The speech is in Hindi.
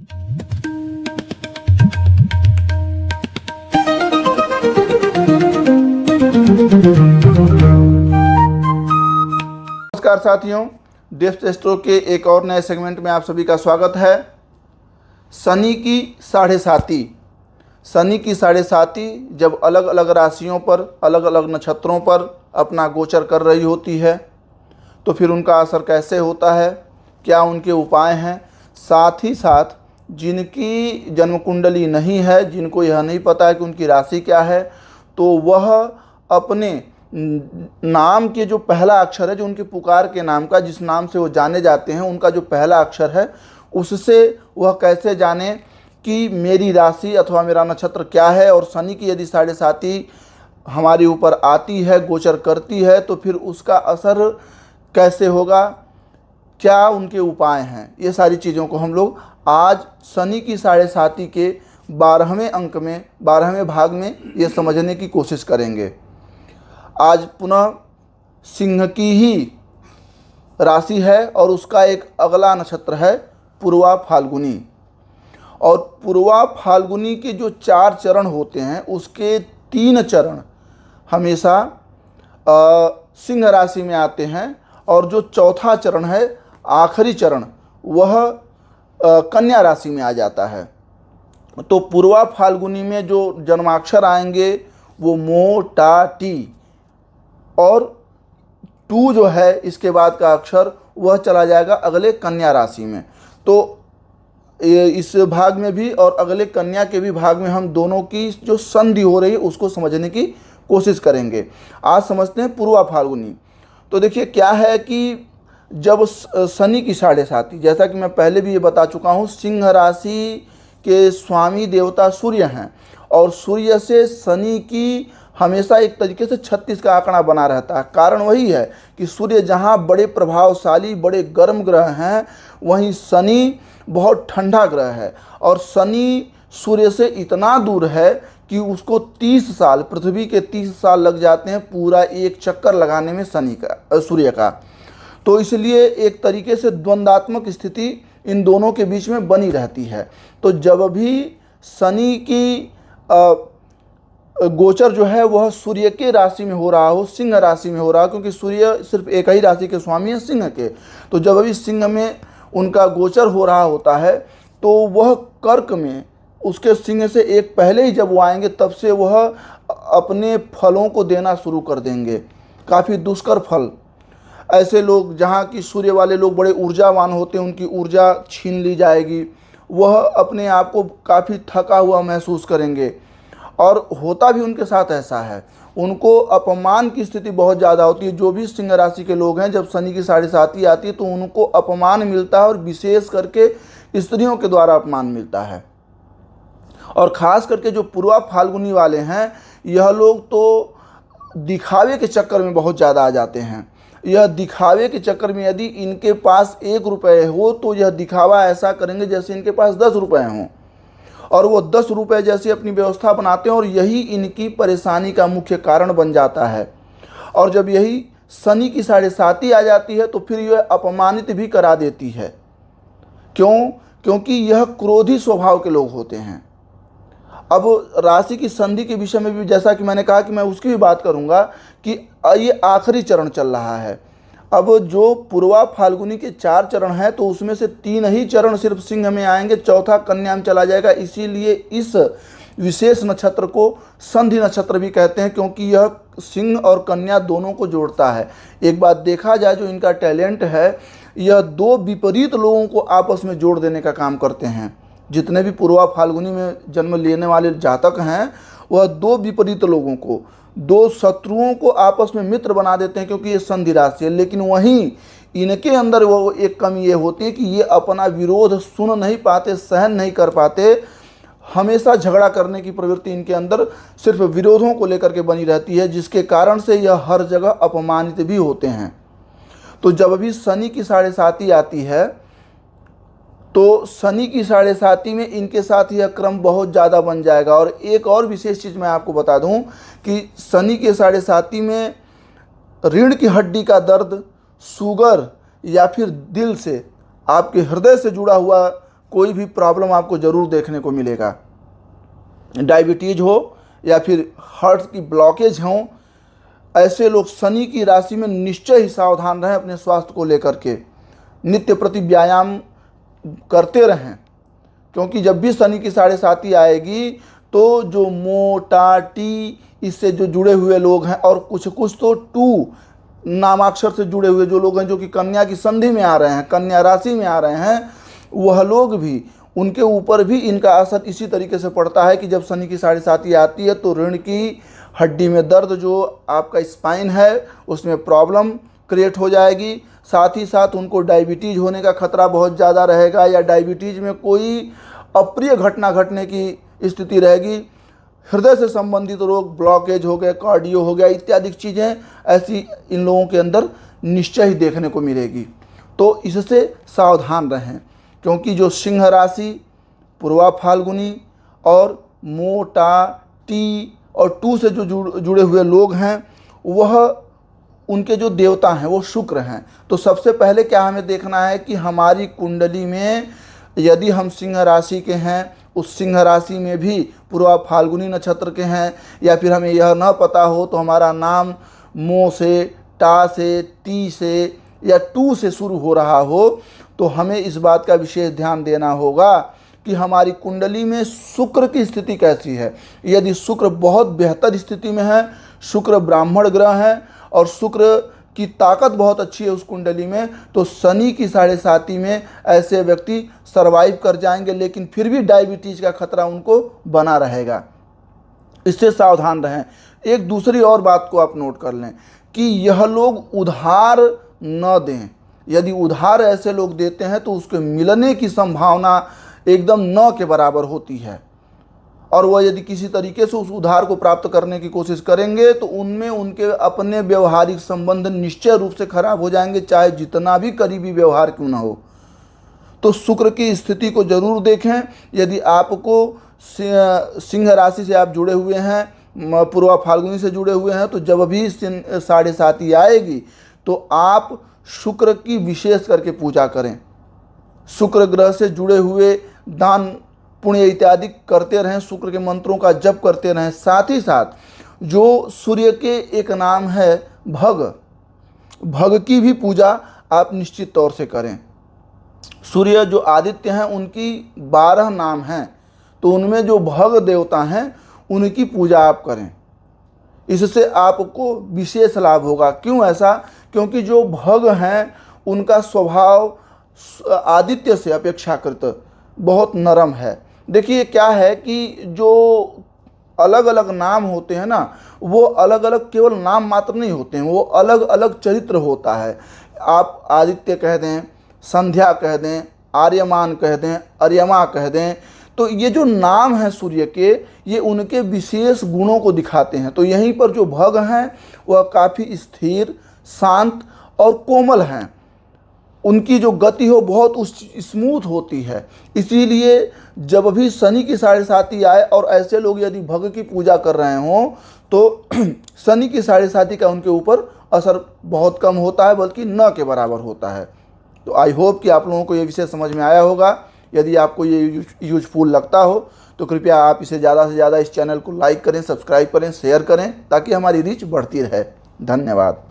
नमस्कार साथियों, डेप्थ एस्ट्रो के एक और नए सेगमेंट में आप सभी का स्वागत है। शनि की साढ़े साती, शनि की साढ़े साती जब अलग अलग राशियों पर, अलग अलग नक्षत्रों पर अपना गोचर कर रही होती है तो फिर उनका असर कैसे होता है, क्या उनके उपाय हैं। साथ ही साथ जिनकी जन्म कुंडली नहीं है, जिनको यह नहीं पता है कि उनकी राशि क्या है, तो वह अपने नाम के जो पहला अक्षर है, जो उनके पुकार के नाम का, जिस नाम से वो जाने जाते हैं, उनका जो पहला अक्षर है, उससे वह कैसे जाने कि मेरी राशि अथवा मेरा नक्षत्र क्या है। और शनि की यदि साढ़े साती हमारे ऊपर आती है, गोचर करती है, तो फिर उसका असर कैसे होगा, क्या उनके उपाय हैं, ये सारी चीज़ों को हम लोग आज शनि की साढ़े साती के 12वें अंक में, 12वें भाग में ये समझने की कोशिश करेंगे। आज पुनः सिंह की ही राशि है और उसका एक अगला नक्षत्र है पूर्वा फाल्गुनी। और पूर्वा फाल्गुनी के जो 4 चरण होते हैं, उसके 3 चरण हमेशा सिंह राशि में आते हैं और जो चौथा चरण है, आखिरी चरण, वह कन्या राशि में आ जाता है। तो पूर्वा फाल्गुनी में जो जन्माक्षर आएंगे वो मो, टा, टी, और टू जो है इसके बाद का अक्षर वह चला जाएगा अगले कन्या राशि में। तो इस भाग में भी और अगले कन्या के भी भाग में हम दोनों की जो संधि हो रही है उसको समझने की कोशिश करेंगे। आज समझते हैं पूर्वा फाल्गुनी। तो देखिए क्या है कि जब शनि की साढ़े साती, जैसा कि मैं पहले भी ये बता चुका हूँ, सिंह राशि के स्वामी देवता सूर्य हैं और सूर्य से शनि की हमेशा एक तरीके से 36 का आंकड़ा बना रहता है। कारण वही है कि सूर्य जहाँ बड़े प्रभावशाली, बड़े गर्म ग्रह हैं, वहीं शनि बहुत ठंडा ग्रह है। और शनि सूर्य से इतना दूर है कि उसको 30 साल, पृथ्वी के 30 साल लग जाते हैं पूरा एक चक्कर लगाने में शनि का, सूर्य का। तो इसलिए एक तरीके से द्वंद्वात्मक स्थिति इन दोनों के बीच में बनी रहती है। तो जब भी शनि की गोचर जो है वह सूर्य के राशि में हो रहा हो, सिंह राशि में हो रहा हो, क्योंकि सूर्य सिर्फ एक ही राशि के स्वामी हैं, सिंह के। तो जब अभी सिंह में उनका गोचर हो रहा होता है तो वह कर्क में, उसके सिंह से एक पहले ही जब वो आएंगे तब से वह अपने फलों को देना शुरू कर देंगे, काफ़ी दुष्कर फल। ऐसे लोग जहाँ की सूर्य वाले लोग बड़े ऊर्जावान होते हैं, उनकी ऊर्जा छीन ली जाएगी, वह अपने आप को काफ़ी थका हुआ महसूस करेंगे। और होता भी उनके साथ ऐसा है, उनको अपमान की स्थिति बहुत ज़्यादा होती है। जो भी सिंह राशि के लोग हैं, जब शनि की साढ़े साती आती है तो उनको अपमान मिलता है और विशेष करके स्त्रियों के द्वारा अपमान मिलता है। और ख़ास करके जो पूर्वा फाल्गुनी वाले हैं, यह लोग तो दिखावे के चक्कर में बहुत ज़्यादा आ जाते हैं। यह दिखावे के चक्कर में यदि इनके पास 1 रुपये हो तो यह दिखावा ऐसा करेंगे जैसे इनके पास 10 रुपये हों, और वो 10 रुपये जैसी अपनी व्यवस्था बनाते हैं, और यही इनकी परेशानी का मुख्य कारण बन जाता है। और जब यही शनि की साढ़े साती आ जाती है तो फिर यह अपमानित भी करा देती है। क्यों? क्योंकि यह क्रोधी स्वभाव के लोग होते हैं। अब राशि की संधि के विषय में भी, जैसा कि मैंने कहा कि मैं उसकी भी बात करूंगा, कि ये आखिरी चरण चल रहा है। अब जो पूर्वा फाल्गुनी के 4 चरण हैं तो उसमें से 3 ही चरण सिर्फ सिंह में आएंगे, चौथा कन्या में चला जाएगा। इसीलिए इस विशेष नक्षत्र को संधि नक्षत्र भी कहते हैं, क्योंकि यह सिंह और कन्या दोनों को जोड़ता है। एक बात देखा जाए, जो इनका टैलेंट है, यह 2 विपरीत लोगों को आपस में जोड़ देने का काम करते हैं। जितने भी पूर्वा फाल्गुनी में जन्म लेने वाले जातक हैं, वह 2 विपरीत लोगों को, 2 शत्रुओं को आपस में मित्र बना देते हैं, क्योंकि ये संधि राशि है। लेकिन वहीं इनके अंदर वो एक कमी ये होती है कि ये अपना विरोध सुन नहीं पाते, सहन नहीं कर पाते। हमेशा झगड़ा करने की प्रवृत्ति इनके अंदर सिर्फ विरोधों को लेकर के बनी रहती है, जिसके कारण से यह हर जगह अपमानित भी होते हैं। तो जब भी शनि की साढ़े साती आती है तो शनि की साढ़े साती में इनके साथ यह क्रम बहुत ज़्यादा बन जाएगा। और एक और विशेष चीज़ मैं आपको बता दूं कि शनि के साढ़े साती में रीढ़ की हड्डी का दर्द, शुगर या फिर दिल से, आपके हृदय से जुड़ा हुआ कोई भी प्रॉब्लम आपको ज़रूर देखने को मिलेगा। डायबिटीज हो या फिर हार्ट की ब्लॉकेज हो, ऐसे लोग शनि की राशि में निश्चय ही सावधान रहें। अपने स्वास्थ्य को लेकर के नित्य प्रति व्यायाम करते रहें, क्योंकि जब भी शनि की 7.5 आएगी तो जो मोटा टी इससे जो जुड़े हुए लोग हैं और कुछ कुछ तो टू नामाक्षर से जुड़े हुए जो लोग हैं, जो कि कन्या की संधि में आ रहे हैं, कन्या राशि में आ रहे हैं, वह लोग भी, उनके ऊपर भी इनका असर इसी तरीके से पड़ता है कि जब शनि की 7.5 आती है तो रीढ़ की हड्डी में दर्द, जो आपका स्पाइन है उसमें प्रॉब्लम क्रिएट हो जाएगी। साथ ही साथ उनको डायबिटीज़ होने का खतरा बहुत ज़्यादा रहेगा, या डायबिटीज़ में कोई अप्रिय घटना घटने की स्थिति रहेगी। हृदय से संबंधित रोग, ब्लॉकेज हो गए, कार्डियो हो गया, इत्यादि चीज़ें ऐसी इन लोगों के अंदर निश्चय ही देखने को मिलेगी। तो इससे सावधान रहें, क्योंकि जो सिंह राशि, पूर्वा फाल्गुनी और मोटा टी और टू से जो जुड़े हुए लोग हैं, वह उनके जो देवता हैं वो शुक्र हैं। तो सबसे पहले क्या हमें देखना है कि हमारी कुंडली में यदि हम सिंह राशि के हैं, उस सिंह राशि में भी पूर्वा फाल्गुनी नक्षत्र के हैं, या फिर हमें यह न पता हो तो हमारा नाम मो से, टा से, टी से या टू से शुरू हो रहा हो, तो हमें इस बात का विशेष ध्यान देना होगा कि हमारी कुंडली में शुक्र की स्थिति कैसी है। यदि शुक्र बहुत बेहतर स्थिति में है, शुक्र ब्राह्मण ग्रह है और शुक्र की ताकत बहुत अच्छी है उस कुंडली में, तो शनि की 7.5 में ऐसे व्यक्ति सरवाइव कर जाएंगे, लेकिन फिर भी डायबिटीज़ का खतरा उनको बना रहेगा। इससे सावधान रहें। एक दूसरी और बात को आप नोट कर लें कि यह लोग उधार न दें। यदि उधार ऐसे लोग देते हैं तो उसके मिलने की संभावना एकदम न के बराबर होती है, और वह यदि किसी तरीके से उस उधार को प्राप्त करने की कोशिश करेंगे तो उनमें उनके अपने व्यवहारिक संबंध निश्चय रूप से खराब हो जाएंगे, चाहे जितना भी करीबी व्यवहार क्यों ना हो। तो शुक्र की स्थिति को जरूर देखें। यदि आपको सिंह राशि से आप जुड़े हुए हैं, पूर्वा फाल्गुनी से जुड़े हुए हैं, तो जब भी 7.5 आएगी तो आप शुक्र की विशेष करके पूजा करें। शुक्र ग्रह से जुड़े हुए दान पुण्य इत्यादि करते रहें, शुक्र के मंत्रों का जप करते रहें। साथ ही साथ जो सूर्य के एक नाम है भग की भी पूजा आप निश्चित तौर से करें। सूर्य जो आदित्य हैं उनकी 12 नाम हैं, तो उनमें जो भग देवता हैं उनकी पूजा आप करें। इससे आपको विशेष लाभ होगा। क्यों ऐसा? क्योंकि जो भग हैं उनका स्वभाव आदित्य से अपेक्षाकृत बहुत नरम है। देखिए क्या है कि जो अलग अलग नाम होते हैं ना, वो अलग अलग केवल नाम मात्र नहीं होते हैं, वो अलग अलग चरित्र होता है। आप आदित्य कह दें, संध्या कह दें, आर्यमान कह दें, अर्यमा कह दें, तो ये जो नाम है सूर्य के, ये उनके विशेष गुणों को दिखाते हैं। तो यहीं पर जो भग हैं वह काफ़ी स्थिर, शांत और कोमल हैं। उनकी जो गति हो बहुत स्मूथ होती है। इसीलिए जब भी शनि की 7.5 आए और ऐसे लोग यदि भग की पूजा कर रहे हों तो शनि की 7.5 का उनके ऊपर असर बहुत कम होता है, बल्कि न के बराबर होता है। तो आई होप कि आप लोगों को ये विषय समझ में आया होगा। यदि आपको ये यूजफुल लगता हो तो कृपया आप इसे ज़्यादा से ज़्यादा इस चैनल को लाइक करें, सब्सक्राइब करें, शेयर करें, ताकि हमारी रीच बढ़ती रहे। धन्यवाद।